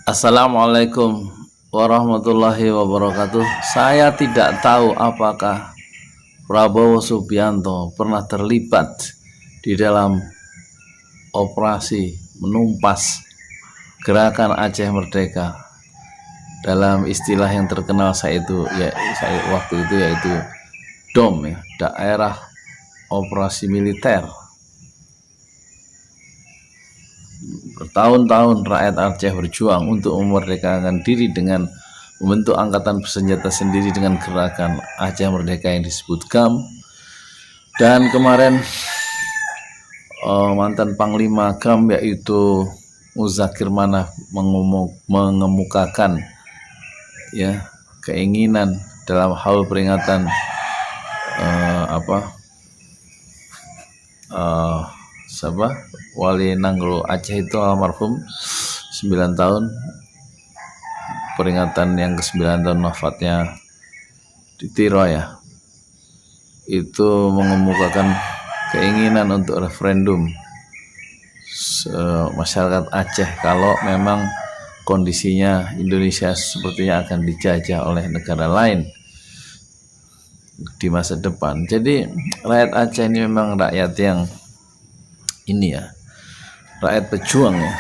Assalamualaikum warahmatullahi wabarakatuh. Saya tidak tahu apakah Prabowo Subianto pernah terlibat di dalam operasi menumpas gerakan Aceh Merdeka. Dalam istilah yang terkenal waktu itu yaitu DOM, ya, Daerah Operasi Militer. Bertahun-tahun rakyat Aceh berjuang untuk memerdekakan diri dengan membentuk angkatan bersenjata sendiri dengan gerakan Aceh Merdeka yang disebut GAM. Dan kemarin mantan Panglima GAM yaitu Muzakir Manaf mengemukakan keinginan dalam hal peringatan Wali Nanggro Aceh itu almarhum 9 tahun, peringatan yang ke-9 tahun wafatnya di Tiro, ya, itu mengemukakan keinginan untuk referendum masyarakat Aceh kalau memang kondisinya Indonesia sepertinya akan dijajah oleh negara lain di masa depan. Jadi rakyat Aceh ini memang rakyat yang rakyat pejuang, ya.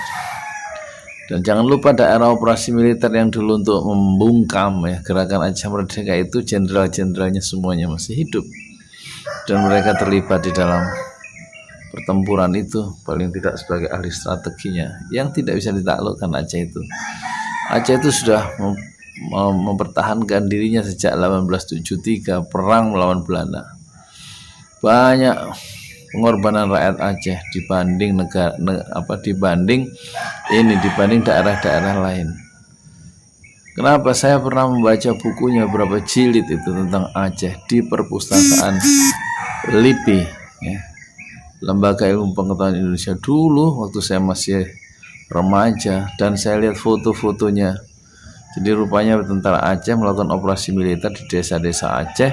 Dan jangan lupa daerah operasi militer yang dulu untuk membungkam gerakan Aceh Merdeka itu jenderal-jenderalnya semuanya masih hidup dan mereka terlibat di dalam pertempuran itu, paling tidak sebagai ahli strateginya yang tidak bisa ditaklukkan. Aceh itu sudah mempertahankan dirinya sejak 1873 perang melawan Belanda. Banyak pengorbanan rakyat Aceh dibanding dibanding daerah-daerah lain. Kenapa? Saya pernah membaca bukunya berapa jilid itu tentang Aceh di perpustakaan LIPI, Lembaga Ilmu Pengetahuan Indonesia, dulu waktu saya masih remaja, dan saya lihat foto-fotonya. Jadi rupanya tentara Aceh melakukan operasi militer di desa-desa Aceh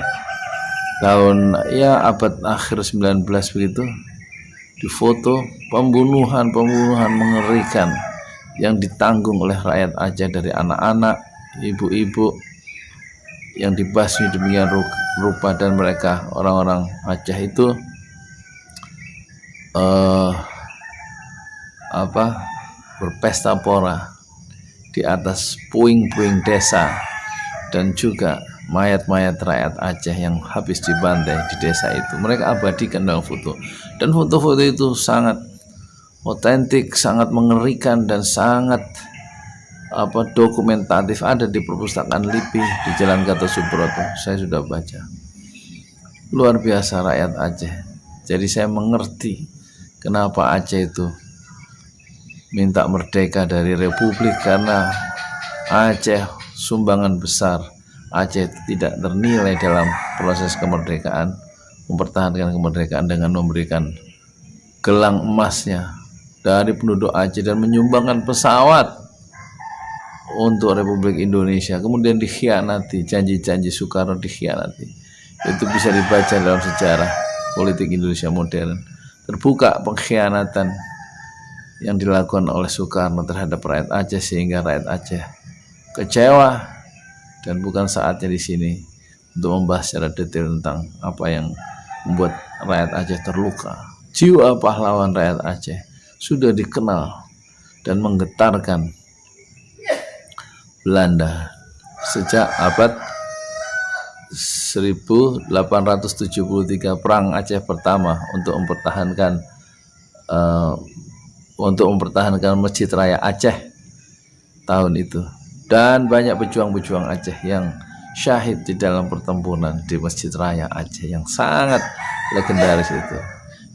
tahun abad akhir 19 begitu. Di foto pembunuhan mengerikan yang ditanggung oleh rakyat Aceh, dari anak-anak, ibu-ibu yang dibasmi demikian rupa, dan mereka orang-orang Aceh itu berpesta pora di atas puing-puing desa, dan juga mayat-mayat rakyat Aceh yang habis dibantai di desa itu mereka abadikan dalam foto, dan foto-foto itu sangat otentik, sangat mengerikan, dan sangat dokumentatif. Ada di perpustakaan LIPI di Jalan Gatot Subroto, saya sudah baca. Luar biasa rakyat Aceh. Jadi saya mengerti kenapa Aceh itu minta merdeka dari Republik, karena Aceh sumbangan besar. Aceh tidak ternilai dalam proses kemerdekaan, mempertahankan kemerdekaan dengan memberikan gelang emasnya dari penduduk Aceh dan menyumbangkan pesawat untuk Republik Indonesia, kemudian dikhianati, janji-janji Soekarno dikhianati. Itu bisa dibaca dalam sejarah politik Indonesia modern. Terbuka pengkhianatan yang dilakukan oleh Soekarno terhadap rakyat Aceh sehingga rakyat Aceh kecewa. Dan bukan saatnya di sini untuk membahas secara detail tentang apa yang membuat rakyat Aceh terluka. Jiwa pahlawan rakyat Aceh sudah dikenal dan menggetarkan Belanda sejak abad 1873, perang Aceh pertama untuk mempertahankan Masjid Raya Aceh tahun itu. Dan banyak pejuang-pejuang Aceh yang syahid di dalam pertempuran di Masjid Raya Aceh yang sangat legendaris itu.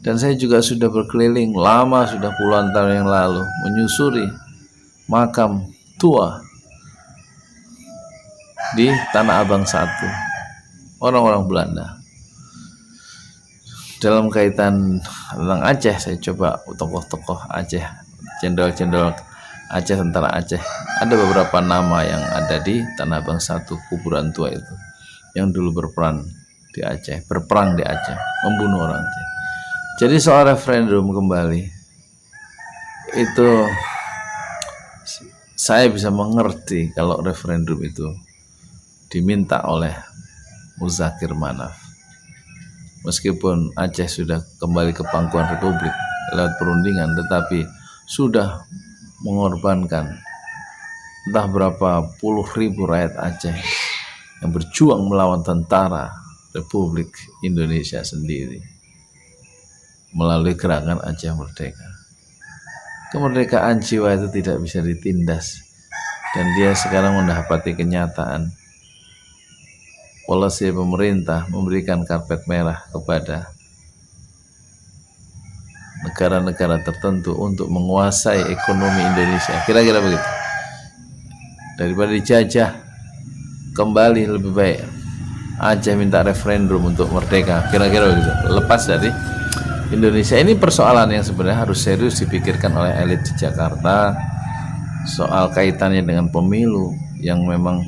Dan saya juga sudah berkeliling lama, sudah puluhan tahun yang lalu, menyusuri makam tua di Tanah Abang 1 orang-orang Belanda. Dalam kaitan tentang Aceh, saya coba tokoh-tokoh Aceh, jenderal-jenderal Aceh, tentara Aceh. Ada beberapa nama yang ada di Tanah Abang 1, kuburan tua itu, yang dulu berperang di Aceh, membunuh orang Aceh. Jadi soal referendum kembali, itu saya bisa mengerti kalau referendum itu diminta oleh Muzakir Manaf. Meskipun Aceh sudah kembali ke pangkuan Republik lewat perundingan, tetapi sudah mengorbankan entah berapa puluh ribu rakyat Aceh yang berjuang melawan tentara Republik Indonesia sendiri melalui gerakan Aceh Merdeka. Kemerdekaan jiwa itu tidak bisa ditindas, dan dia sekarang mendapati kenyataan polisi pemerintah memberikan karpet merah kepada negara-negara tertentu untuk menguasai ekonomi Indonesia. Kira-kira begitu. Daripada dijajah, kembali lebih baik Aceh minta referendum untuk merdeka. Kira-kira begitu. Lepas dari Indonesia. Ini persoalan yang sebenarnya harus serius dipikirkan oleh elit di Jakarta. Soal kaitannya dengan pemilu yang memang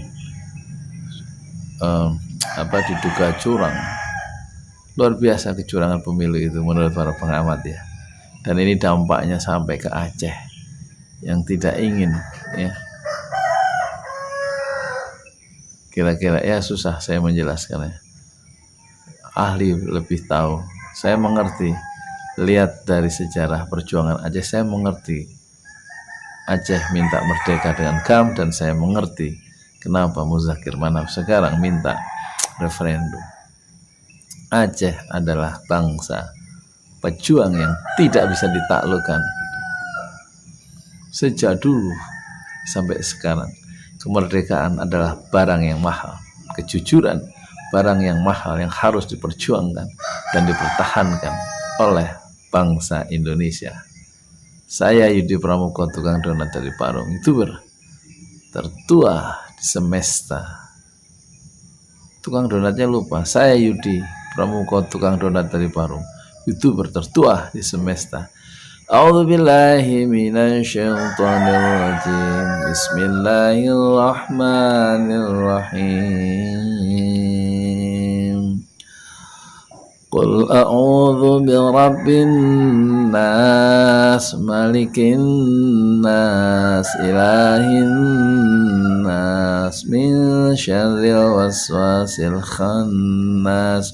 diduga curang. Luar biasa kecurangan pemilu itu menurut para pengamat ya. Dan ini dampaknya sampai ke Aceh yang tidak ingin ya. Kira-kira ya susah saya menjelaskannya. Ahli lebih tahu. Saya mengerti. Lihat dari sejarah perjuangan Aceh, saya mengerti. Aceh minta merdeka dengan GAM, dan saya mengerti kenapa Muzakir Manaf sekarang minta referendum. Aceh adalah bangsa pejuang yang tidak bisa ditaklukkan sejak dulu sampai sekarang. Kemerdekaan adalah barang yang mahal, kejujuran barang yang mahal yang harus diperjuangkan dan dipertahankan oleh bangsa Indonesia. Saya Yudi Pramuko, tukang donat dari Parung, YouTuber tertua di semesta. Tukang donatnya lupa. Saya Yudi Pramuko, tukang donat dari Parung, YouTuber tertua di semesta. A'udzubillahi minasyaitonirrajim. Bismillahirrahmanirrahim. Qul a'udzu birabbin nas, malikin nas, ilahin nas, min syarril waswasil khannas,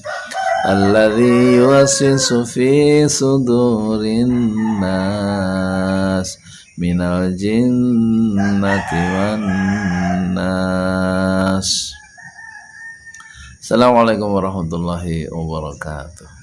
alladzi yuwaswisu fi sudurin nas, minal jinnati wan nas. Assalamualaikum warahmatullahi wabarakatuh.